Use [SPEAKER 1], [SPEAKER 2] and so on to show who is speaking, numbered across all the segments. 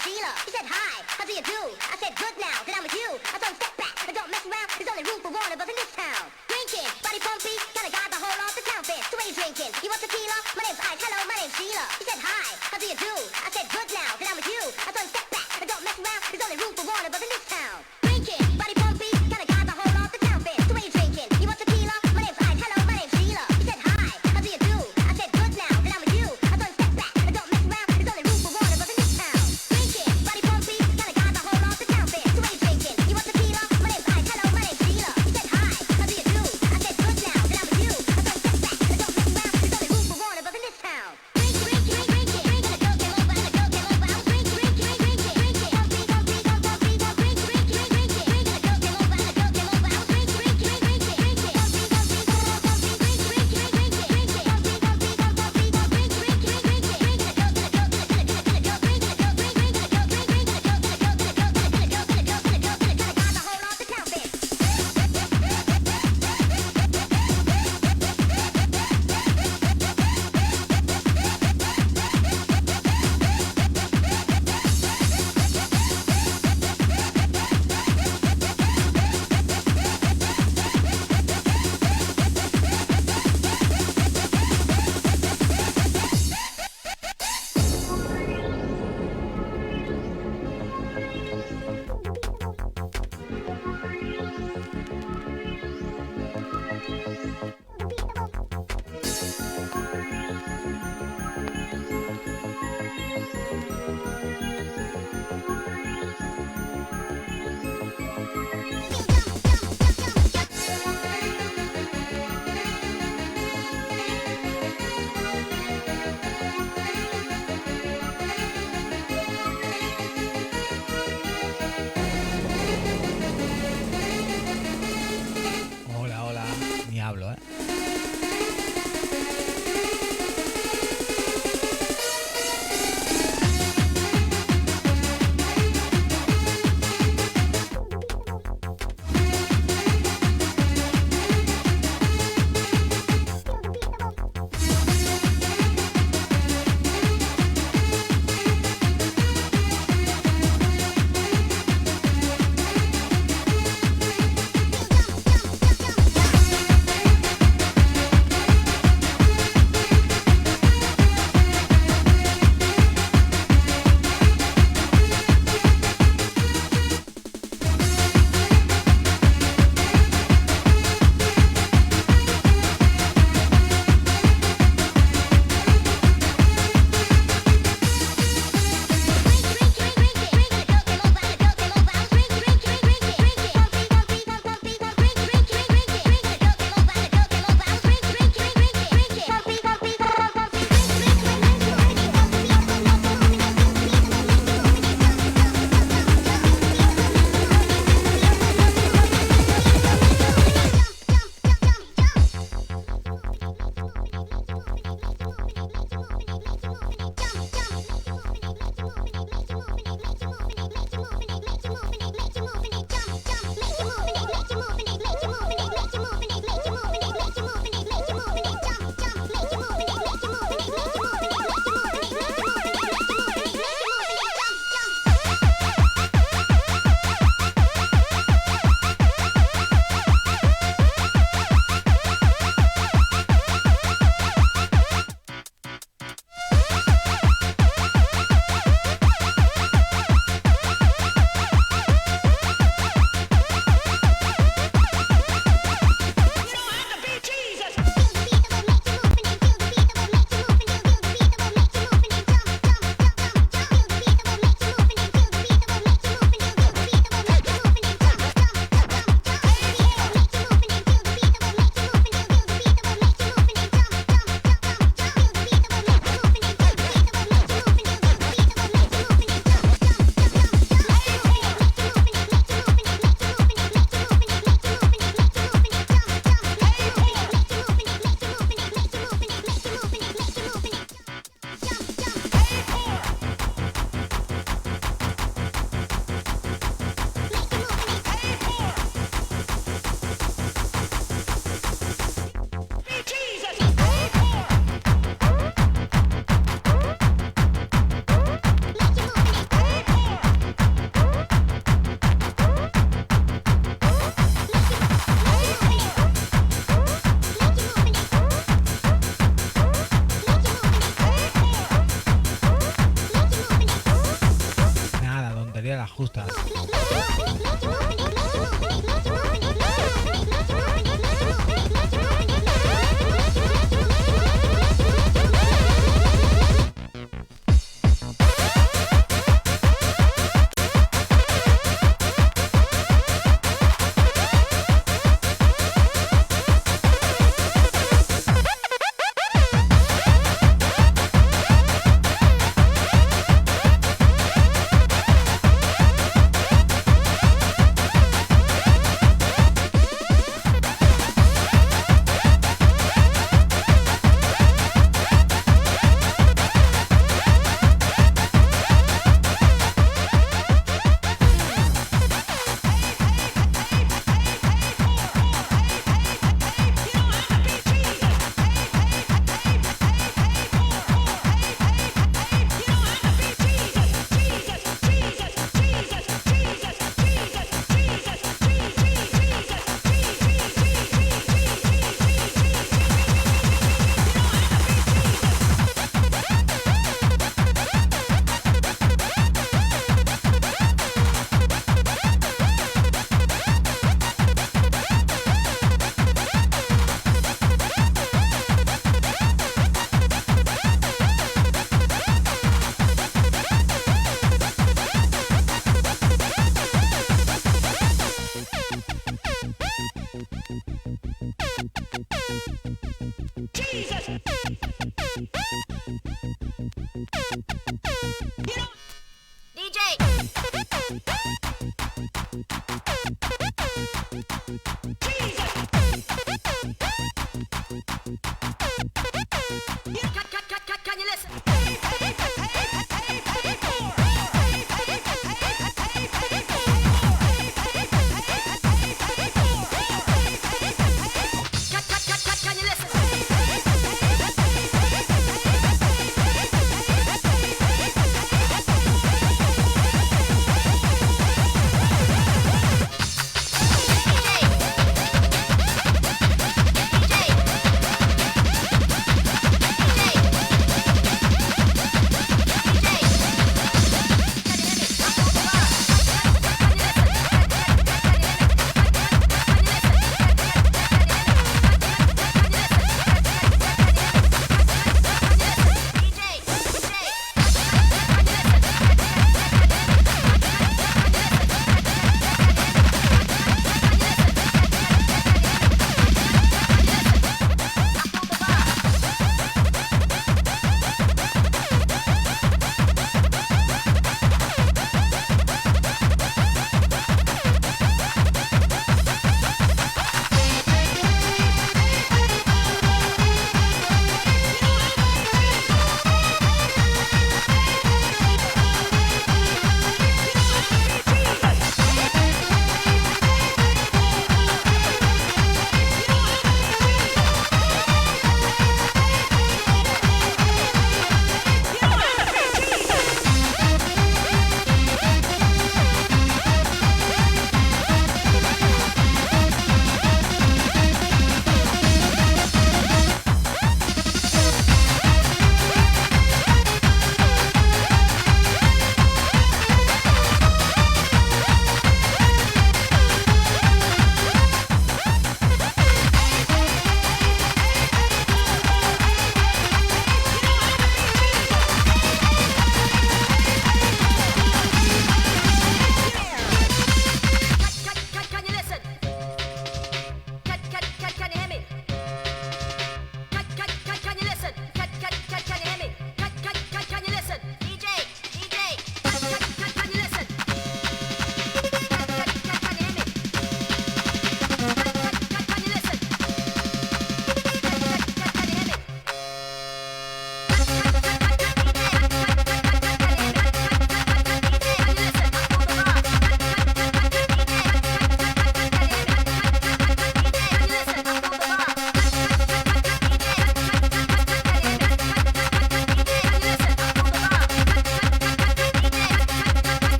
[SPEAKER 1] Sheila. She said, hi, how do you do? I said, good now that I'm with you. I told her, step back, and don't mess around. There's only room for one of us in this town. Drinking, body pumpy, kinda guy the whole off the town fair. So what are you drinking? You want tequila? My name's Ike, hello, my name's Sheila. She said, hi, how do you do? I said, good now that I'm with you. I told her, step back, and don't mess around. There's only room for one of us in this town. Drinking, body pumpy, kinda guy the whole off the town fair. So what are you drinking? You want tequila? My name's Ike, hello, my name's Sheila. She said, hi, how do you do? I said, good now that I'm with you. I told her, step back, and don't mess around. There's only room for one of us in this town. Drinking, body pumpy, kinda guy the whole off the town fair. So what are you drinking? You want tequila?
[SPEAKER 2] gustan.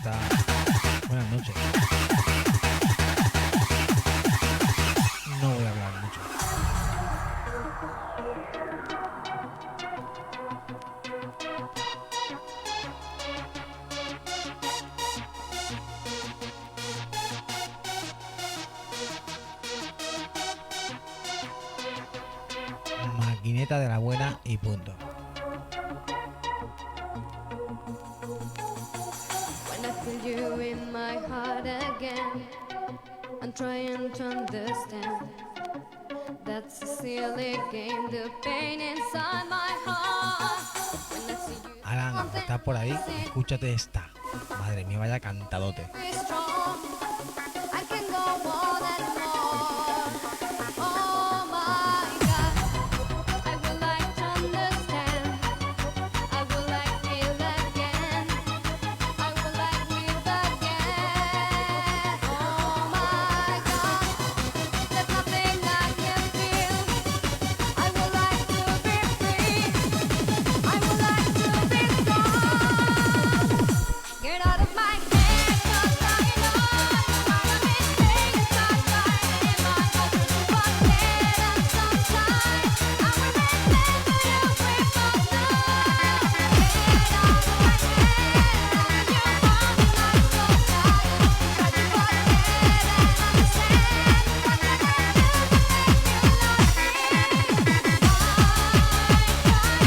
[SPEAKER 2] está. Buenas noches. No voy a hablar mucho. Maquineta de la buena y punto.
[SPEAKER 3] When I feel you in my heart again, I'm trying to understand. That's a silly game, the pain inside my heart. When I see you,
[SPEAKER 2] Alan, ¿estás por ahí? Escúchate esta. Madre mía, vaya cantadote.
[SPEAKER 3] very strong. I can go on and more. Oh my God, I would like to understand. I would like to feel again. I would like to live again. Oh my God, there's nothing I can feel. I would like to be free. I would like to be strong. Get out of my head, 'cause I know you are a mistake inside my in my heart to forget. And sometimes I will remember you with my love. Get out of my head, you are me like so tired. Try to forget and understand what I can do to make you love me. I try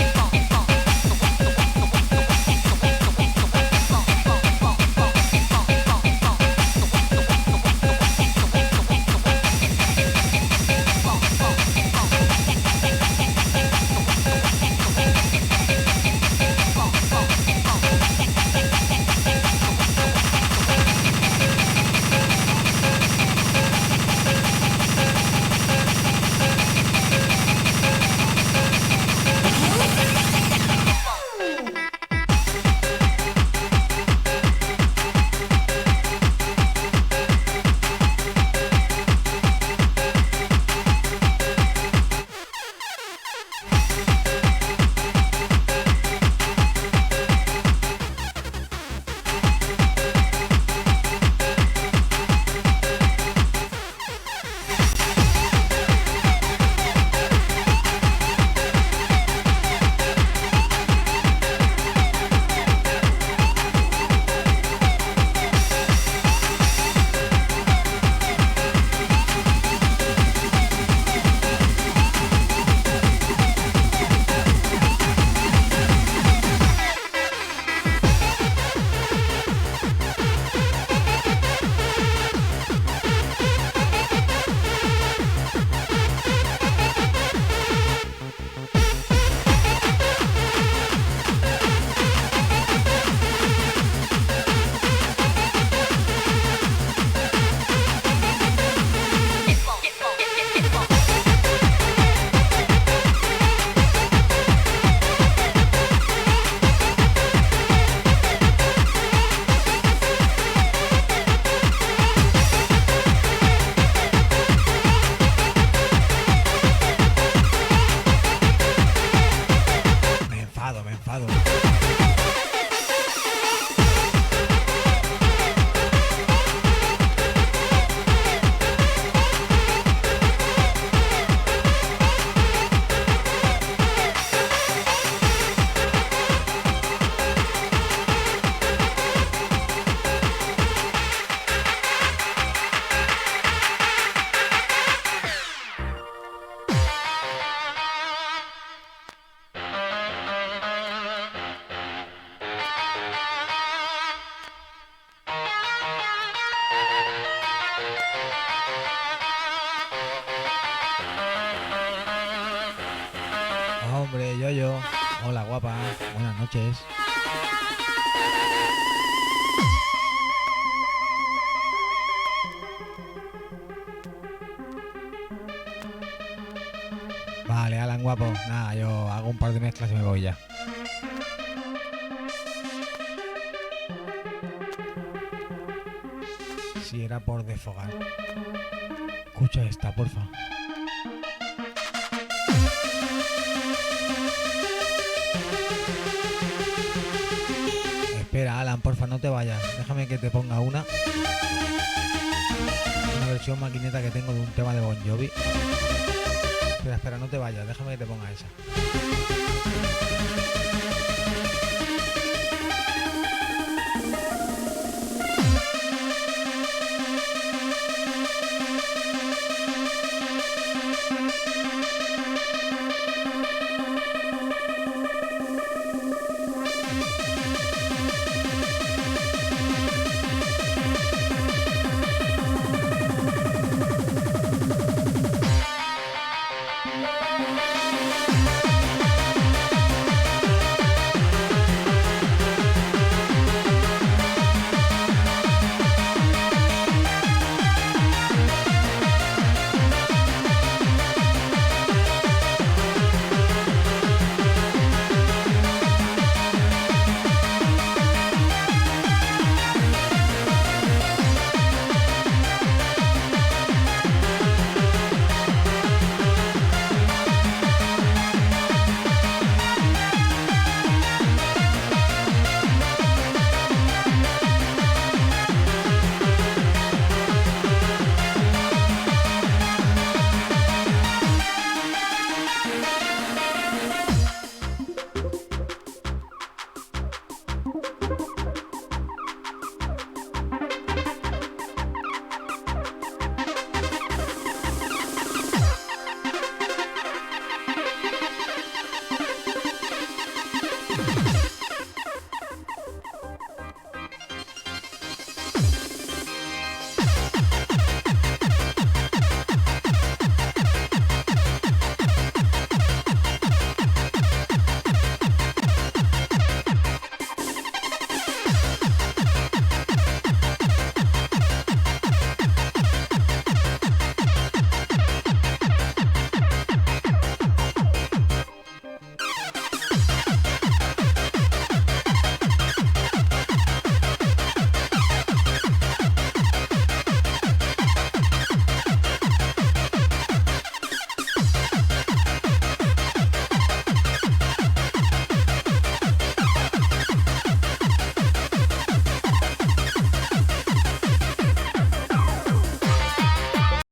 [SPEAKER 3] to
[SPEAKER 2] Me enfado. Hombre, yo. Hola, guapa. Buenas noches. Vale, Alan, guapo. Nada, yo hago un par de mezclas y me voy ya. Si era por desfogar. Escucha esta, porfa. Espera, Alan, porfa, no te vayas. Déjame que te ponga una versión maquineta que tengo de un tema de Bon Jovi. Espera, no te vayas. Déjame que te ponga esa.